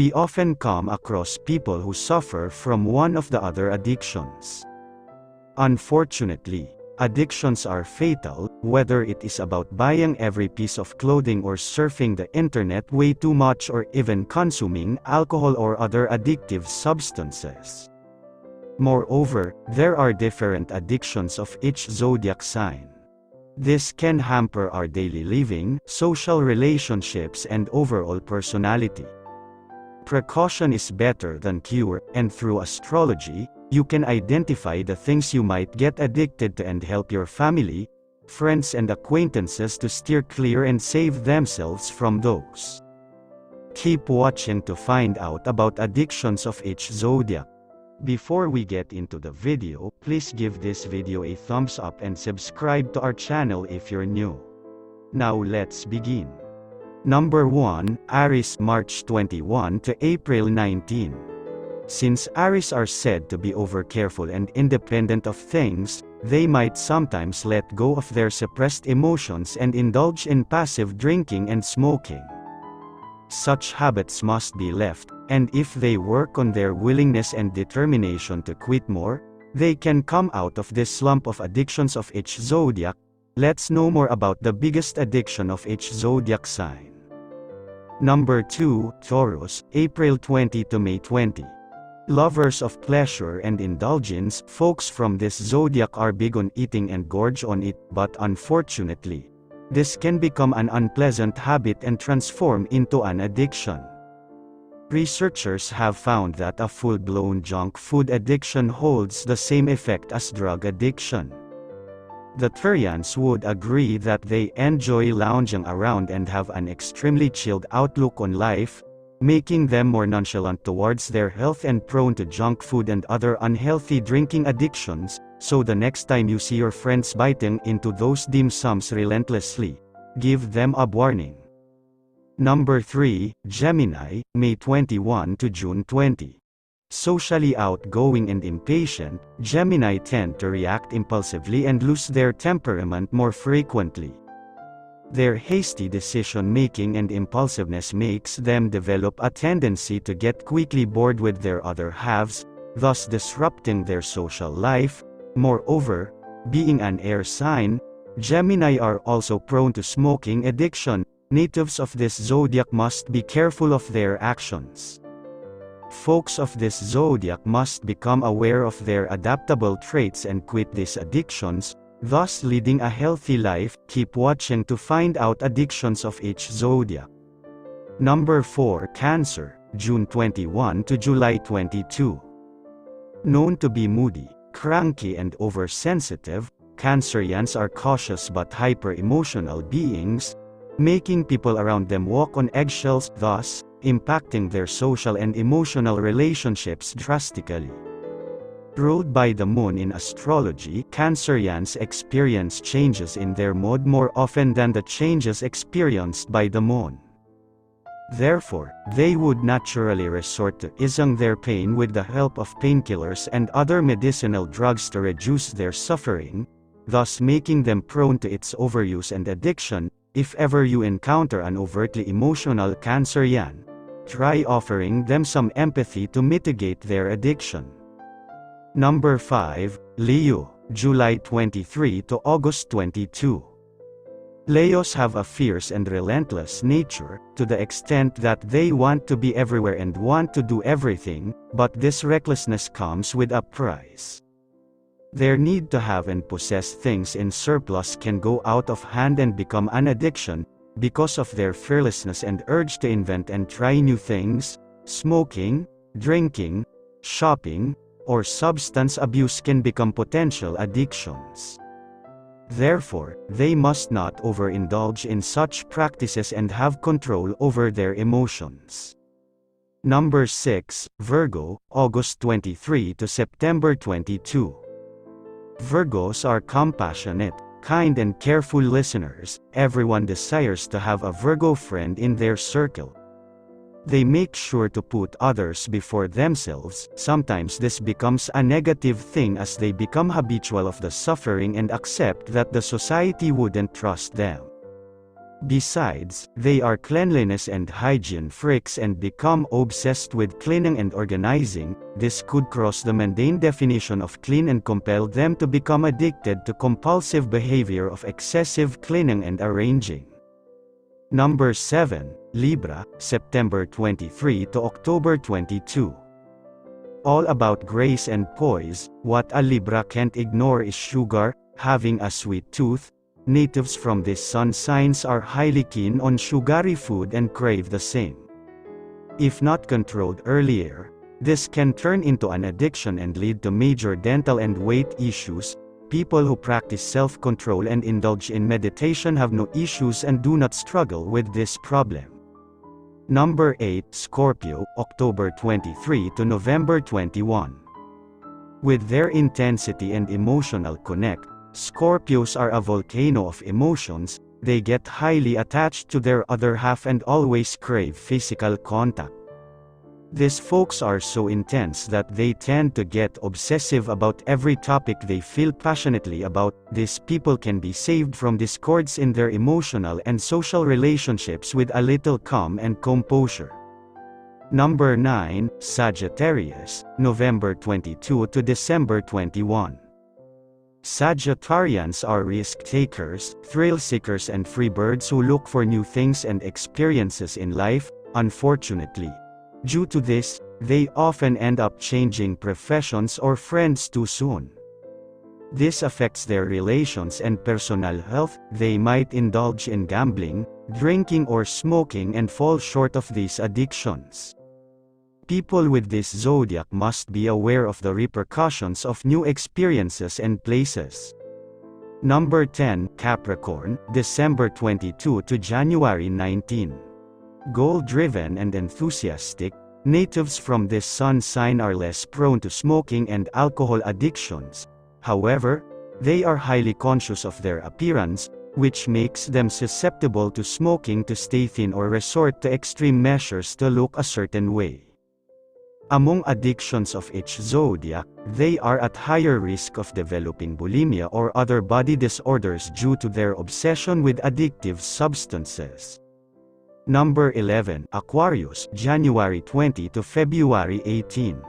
we often come across people who suffer from one of the other addictions. Unfortunately, addictions are fatal, whether it is about buying every piece of clothing or surfing the internet way too much or even consuming alcohol or other addictive substances. Moreover, there are different addictions of each zodiac sign. This can hamper our daily living, social relationships, and overall personality. Precaution is better than cure, and through astrology, you can identify the things you might get addicted to and help your family, friends, and acquaintances to steer clear and save themselves from those. Keep watching to find out about addictions of each zodiac. Before we get into the video, please give this video a thumbs up and subscribe to our channel if you're new. Now let's begin. Number 1, Aries, March 21 to April 19. Since Aries are said to be over-careful and independent of things, they might sometimes let go of their suppressed emotions and indulge in passive drinking and smoking. Such habits must be left, and if they work on their willingness and determination to quit more, they can come out of this slump of addictions of each zodiac. Let's know more about the biggest addiction of each zodiac sign. Number 2, Taurus, April 20 to May 20. Lovers of pleasure and indulgence, folks from this zodiac are big on eating and gorge on it, but unfortunately, this can become an unpleasant habit and transform into an addiction. Researchers have found that a full-blown junk food addiction holds the same effect as drug addiction. The Taurians would agree that they enjoy lounging around and have an extremely chilled outlook on life, making them more nonchalant towards their health and prone to junk food and other unhealthy drinking addictions. So the next time you see your friends biting into those dim sums relentlessly, give them a warning. Number 3, Gemini, May 21 to June 20. Socially outgoing and impatient, Gemini tend to react impulsively and lose their temperament more frequently. Their hasty decision-making and impulsiveness makes them develop a tendency to get quickly bored with their other halves, thus disrupting their social life. Moreover, being an air sign, Gemini are also prone to smoking addiction. Natives of this zodiac must be careful of their actions. Folks of this zodiac must become aware of their adaptable traits and quit these addictions, thus leading a healthy life. Keep watching to find out addictions of each zodiac. Number 4, Cancer, June 21 to July 22. Known to be moody, cranky, and oversensitive, Cancerians are cautious but hyper-emotional beings, making people around them walk on eggshells, thus impacting their social and emotional relationships drastically. Ruled by the moon in astrology, Cancerians experience changes in their mood more often than the changes experienced by the moon. Therefore, they would naturally resort to easing their pain with the help of painkillers and other medicinal drugs to reduce their suffering, thus making them prone to its overuse and addiction. If ever you encounter an overtly emotional Cancerian, try offering them some empathy to mitigate their addiction. Number 5, Leo, July 23 to August 22. Leos have a fierce and relentless nature, to the extent that they want to be everywhere and want to do everything, but this recklessness comes with a price. Their need to have and possess things in surplus can go out of hand and become an addiction, because of their fearlessness and urge to invent and try new things. Smoking, drinking, shopping, or substance abuse can become potential addictions. Therefore, they must not overindulge in such practices and have control over their emotions. Number 6, Virgo, August 23 to September 22. Virgos are compassionate, kind, and careful listeners. Everyone desires to have a Virgo friend in their circle. They make sure to put others before themselves. Sometimes this becomes a negative thing as they become habitual of the suffering and accept that the society wouldn't trust them. Besides, they are cleanliness and hygiene freaks and become obsessed with cleaning and organizing. This could cross the mundane definition of clean and compel them to become addicted to compulsive behavior of excessive cleaning and arranging. Number 7, Libra, September 23 to October 22. All about grace and poise. What a Libra can't ignore is sugar, having a sweet tooth. Natives from this sun signs are highly keen on sugary food and crave the same. If not controlled earlier, this can turn into an addiction and lead to major dental and weight issues. People who practice self-control and indulge in meditation have no issues and do not struggle with this problem. Number 8, Scorpio, October 23 to November 21. With their intensity and emotional connect, Scorpios are a volcano of emotions. They get highly attached to their other half and always crave physical contact. These folks are so intense that they tend to get obsessive about every topic they feel passionately about. These people can be saved from discords in their emotional and social relationships with a little calm and composure. Number 9, Sagittarius, November 22 to December 21. Sagittarians are risk-takers, thrill-seekers and free-birds who look for new things and experiences in life. Unfortunately, due to this, they often end up changing professions or friends too soon. This affects their relations and personal health. They might indulge in gambling, drinking or smoking and fall short of these addictions. People with this zodiac must be aware of the repercussions of new experiences and places. Number 10, Capricorn, December 22 to January 19. Goal-driven and enthusiastic, natives from this sun sign are less prone to smoking and alcohol addictions. However, they are highly conscious of their appearance, which makes them susceptible to smoking to stay thin or resort to extreme measures to look a certain way. Among addictions of each zodiac, they are at higher risk of developing bulimia or other body disorders due to their obsession with addictive substances. Number 11, Aquarius, January 20 to February 18.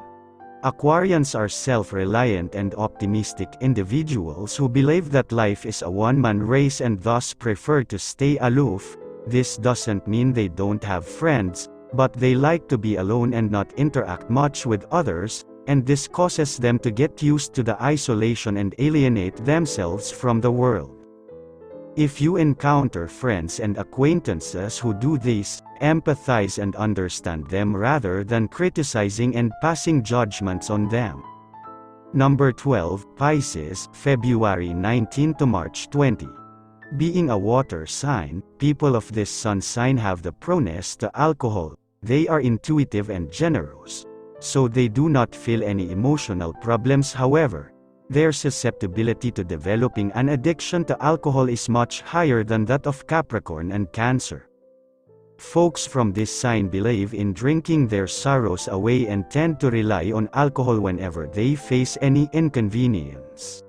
Aquarians are self-reliant and optimistic individuals who believe that life is a one-man race and thus prefer to stay aloof. This doesn't mean they don't have friends, but they like to be alone and not interact much with others, and this causes them to get used to the isolation and alienate themselves from the world. If you encounter friends and acquaintances who do this, empathize and understand them rather than criticizing and passing judgments on them. Number 12, Pisces, February 19 to March 20. Being a water sign, people of this sun sign have the proneness to alcohol. They are intuitive and generous, so they do not feel any emotional problems. However, their susceptibility to developing an addiction to alcohol is much higher than that of Capricorn and Cancer. Folks from this sign believe in drinking their sorrows away and tend to rely on alcohol whenever they face any inconvenience.